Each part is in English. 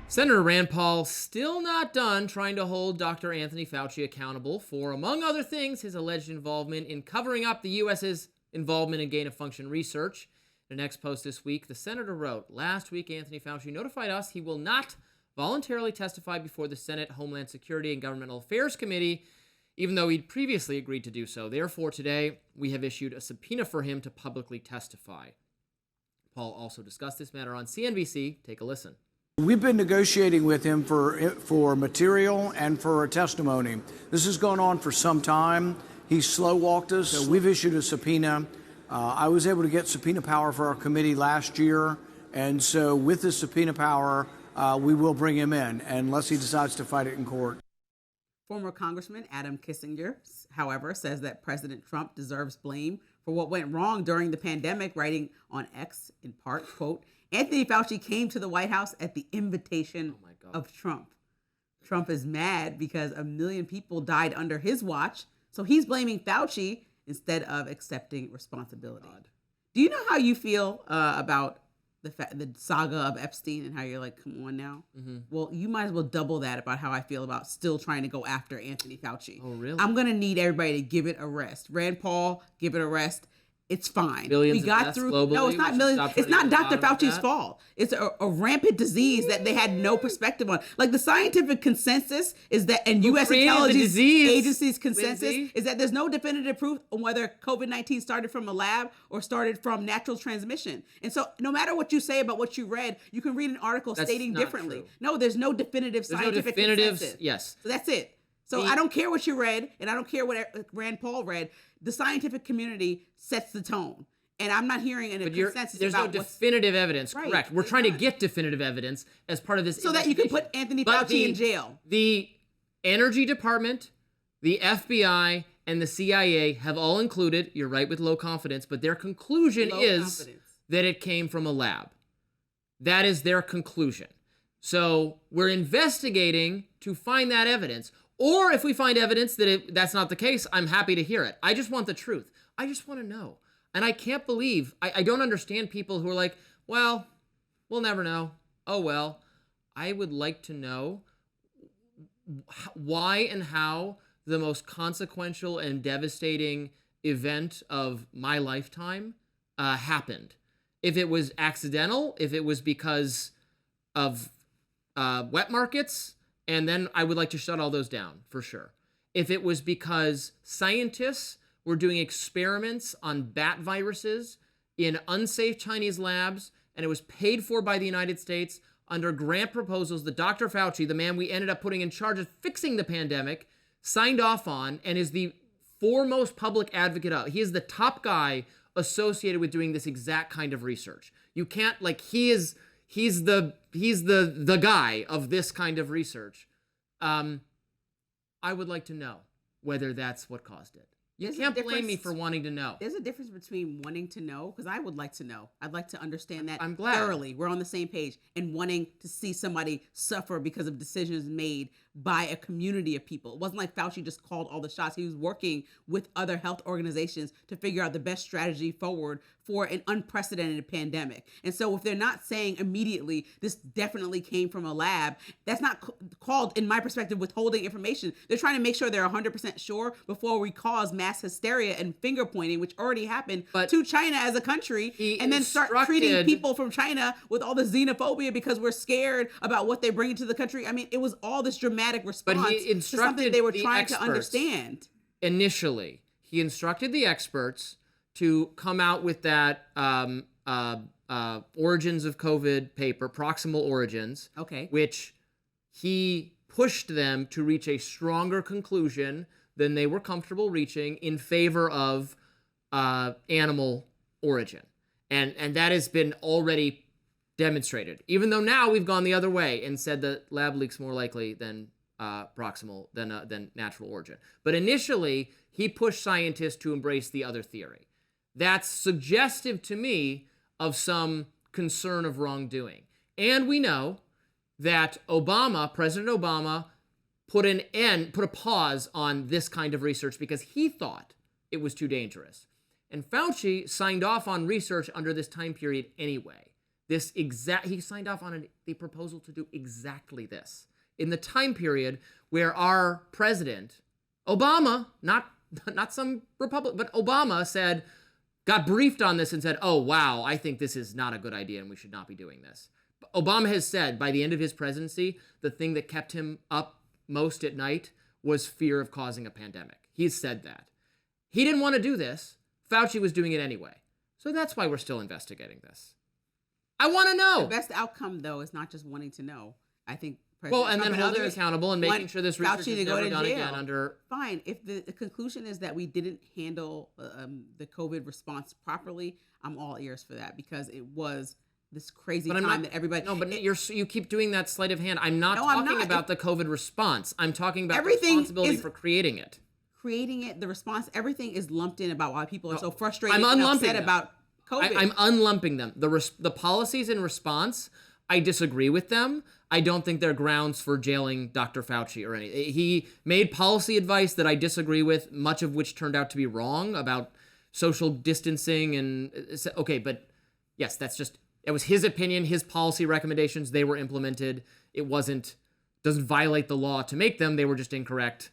Senator Rand Paul still not done trying to hold Dr. Anthony Fauci accountable for, among other things, his alleged involvement in covering up the U.S.'s involvement in gain-of-function research. In an ex post this week, the senator wrote, "Last week, Anthony Fauci notified us he will not voluntarily testify before the Senate Homeland Security and Governmental Affairs Committee, even though he'd previously agreed to do so. Therefore, today, we have issued a subpoena for him to publicly testify." Paul also discussed this matter on CNBC. Take a listen. We've been negotiating with him for material and for a testimony. This has gone on for some time. He slow-walked us. So we've issued a subpoena. I was able to get subpoena power for our committee last year. And so with the subpoena power, we will bring him in unless he decides to fight it in court. Former Congressman Adam Kinzinger, however, says that President Trump deserves blame for what went wrong during the pandemic, writing on X, in part, quote, "Anthony Fauci came to the White House at the invitation of Trump. Trump is mad because 1 million people died under his watch, so he's blaming Fauci instead of accepting responsibility." Do you know how you feel about the saga of Epstein and how you're like, come on now? Mm-hmm. Well, you might as well double that about how I feel about still trying to go after Anthony Fauci. Oh, really? I'm going to need everybody to give it a rest. Rand Paul, give it a rest. It's fine. Billions we got of through. Globally, no, it's not millions. It's not Dr. Fauci's fault. It's a rampant disease that they had no perspective on. Like the scientific consensus is that, and U.S. intelligence agencies' consensus is that there's no definitive proof on whether COVID-19 started from a lab or started from natural transmission. And so, no matter what you say about what you read, you can read an article stating differently. True. No, there's no definitive scientific consensus. Yes. So that's it. So I don't care what you read, and I don't care what Rand Paul read. The scientific community sets the tone. And I'm not hearing a consensus there's about no definitive evidence. Right. Correct. We're trying to get definitive evidence as part of this so that you can put Anthony Fauci in jail. The Energy Department, the FBI, and the CIA have all included, you're right with low confidence, but their conclusion is that it came from a lab. That is their conclusion. So we're investigating to find that evidence. Or if we find evidence that that's not the case, I'm happy to hear it. I just want the truth. I just want to know. And I can't believe, I don't understand people who are like, well, we'll never know. Oh, well. I would like to know why and how the most consequential and devastating event of my lifetime happened. If it was accidental, if it was because of wet markets, and then I would like to shut all those down, for sure. If it was because scientists were doing experiments on bat viruses in unsafe Chinese labs, and it was paid for by the United States under grant proposals that Dr. Fauci, the man we ended up putting in charge of fixing the pandemic, signed off on and is the foremost public advocate of. He is the top guy associated with doing this exact kind of research. You can't, like, he's the guy of this kind of research. I would like to know whether that's what caused it. You can't blame me for wanting to know. There's a difference between wanting to know, because I would like to know. I'd like to understand that I'm glad. Thoroughly. We're on the same page. And wanting to see somebody suffer because of decisions made by a community of people. It wasn't like Fauci just called all the shots. He was working with other health organizations to figure out the best strategy forward for an unprecedented pandemic. And so if they're not saying immediately, this definitely came from a lab, that's not called, in my perspective, withholding information. They're trying to make sure they're 100% sure before we cause mass hysteria and finger pointing, which already happened to China as a country, and then start treating people from China with all the xenophobia because we're scared about what they bring into the country. I mean, it was all this dramatic response to something they were trying to understand. Initially, he instructed the experts to come out with that origins of COVID paper, proximal origins, which he pushed them to reach a stronger conclusion than they were comfortable reaching in favor of animal origin. And that has been already demonstrated, even though now we've gone the other way and said that lab leak's more likely than proximal, than natural origin. But initially, he pushed scientists to embrace the other theory. That's suggestive to me of some concern of wrongdoing. And we know that President Obama, put a pause on this kind of research because he thought it was too dangerous. And Fauci signed off on research under this time period anyway. he signed off on the proposal to do exactly this in the time period where our president, Obama, not some Republican, but Obama got briefed on this and said, oh, wow, I think this is not a good idea and we should not be doing this. Obama has said by the end of his presidency, the thing that kept him up most at night was fear of causing a pandemic. He's said that. He didn't want to do this. Fauci was doing it anyway. So that's why we're still investigating this. I want to know. The best outcome, though, is not just wanting to know. I think President Trump and holding accountable and making sure this research is never done again under... Fine. If the conclusion is that we didn't handle the COVID response properly, I'm all ears for that, because it was this crazy time that everybody... No, but you keep doing that sleight of hand. I'm not talking about the COVID response. I'm talking about the responsibility for creating it. Creating it, the response, everything is lumped in about why people are so frustrated and upset about COVID. I'm unlumping them. The policies in response, I disagree with them. I don't think they're grounds for jailing Dr. Fauci or anything. He made policy advice that I disagree with, much of which turned out to be wrong about social distancing and okay, but yes, it was his opinion, his policy recommendations, they were implemented. It doesn't violate the law to make them, they were just incorrect.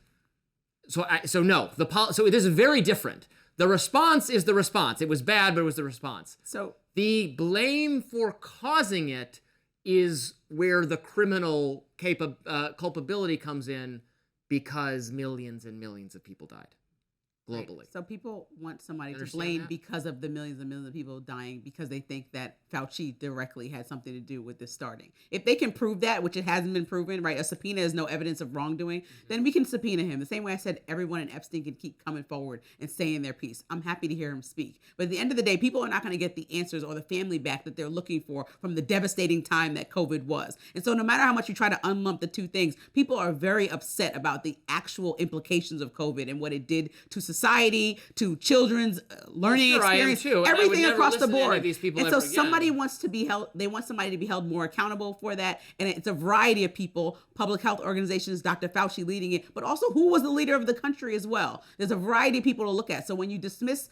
So no, so it is very different. The response is the response. It was bad, but it was the response. So the blame for causing it is where the criminal culpability comes in, because millions and millions of people died globally. Right. So people want somebody to blame because of the millions and millions of people dying, because they think that Fauci directly had something to do with this starting. If they can prove that, which it hasn't been proven, right? A subpoena is no evidence of wrongdoing, then we can subpoena him. The same way I said everyone in Epstein can keep coming forward and saying their piece. I'm happy to hear him speak. But at the end of the day, people are not going to get the answers or the family back that they're looking for from the devastating time that COVID was. And so no matter how much you try to unlump the two things, people are very upset about the actual implications of COVID and what it did to society, to children's learning experience, everything across the board. And so somebody wants to be held, they want somebody to be held more accountable for that. And it's a variety of people, public health organizations, Dr. Fauci leading it, but also who was the leader of the country as well. There's a variety of people to look at. So when you dismiss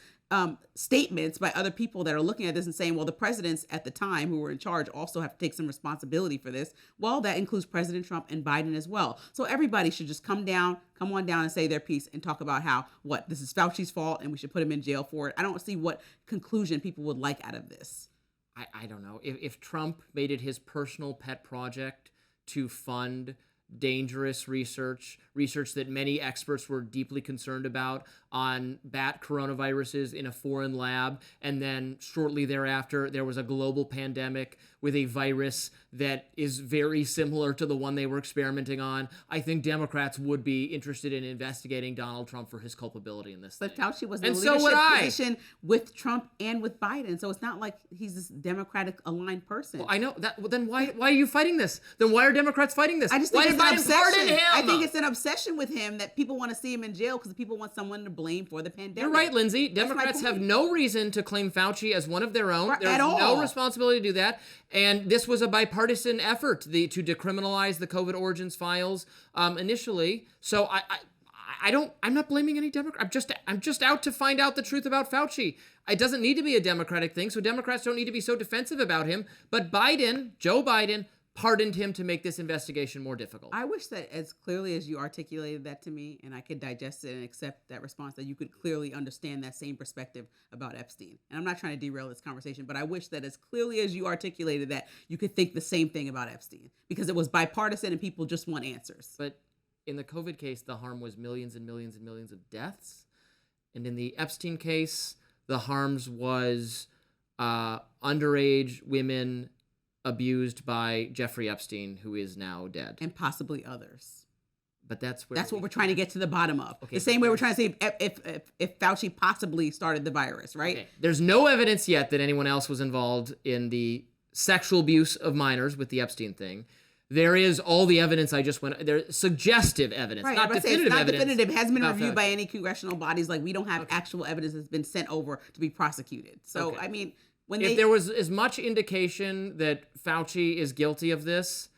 statements by other people that are looking at this and saying, well, the presidents at the time who were in charge also have to take some responsibility for this. Well, that includes President Trump and Biden as well. So everybody should just come on down and say their piece and talk about how, this is Fauci's fault and we should put him in jail for it. I don't see what conclusion people would like out of this. I don't know. If Trump made it his personal pet project to fund dangerous research that many experts were deeply concerned about on bat coronaviruses in a foreign lab, and then shortly thereafter there was a global pandemic with a virus that is very similar to the one they were experimenting on, I think Democrats would be interested in investigating Donald Trump for his culpability in this But thing. Fauci was in a leadership position with Trump and with Biden, so it's not like he's this Democratic aligned person. Well, I know that. Well, then why are you fighting this? Then why are Democrats fighting this? I just think it's an obsession. I think it's an obsession with him that people want to see him in jail because people want someone to blame for the pandemic. You're right, Lindsay. Democrats have no reason to claim Fauci as one of their own. There's no responsibility to do that. And this was a bipartisan effort to decriminalize the COVID origins files initially. So I'm not blaming any Democrat. I'm just out to find out the truth about Fauci. It doesn't need to be a Democratic thing, so Democrats don't need to be so defensive about him. But Joe Biden, pardoned him to make this investigation more difficult. I wish that as clearly as you articulated that to me, and I could digest it and accept that response, that you could clearly understand that same perspective about Epstein. And I'm not trying to derail this conversation, but I wish that as clearly as you articulated that, you could think the same thing about Epstein, because it was bipartisan and people just want answers. But in the COVID case, the harm was millions and millions and millions of deaths. And in the Epstein case, the harms was underage women abused by Jeffrey Epstein, who is now dead. And possibly others. But that's what we're trying to get to the bottom of. Okay, the same way we're trying to say if Fauci possibly started the virus, right? Okay. There's no evidence yet that anyone else was involved in the sexual abuse of minors with the Epstein thing. There is all the evidence I just went. There's suggestive evidence, right, not definitive evidence. Definitive. It hasn't been reviewed by any congressional bodies. Like, we don't have actual evidence that's been sent over to be prosecuted. So, I mean, if there was as much indication that Fauci is guilty of this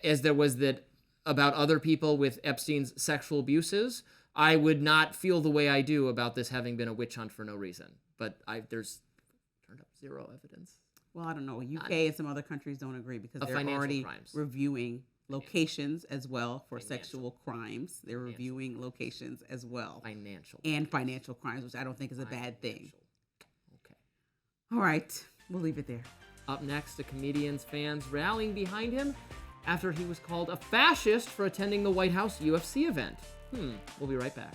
as there was that about other people with Epstein's sexual abuses, I would not feel the way I do about this having been a witch hunt for no reason. But there's turned up zero evidence. Well, I don't know. UK and some other countries don't agree because they're financial already crimes. reviewing locations as well for sexual crimes. They're reviewing locations as well. Financial crimes, which I don't think is a bad thing. Okay. All right. We'll leave it there. Up next, a comedian's fans rallying behind him after he was called a fascist for attending the White House UFC event. We'll be right back.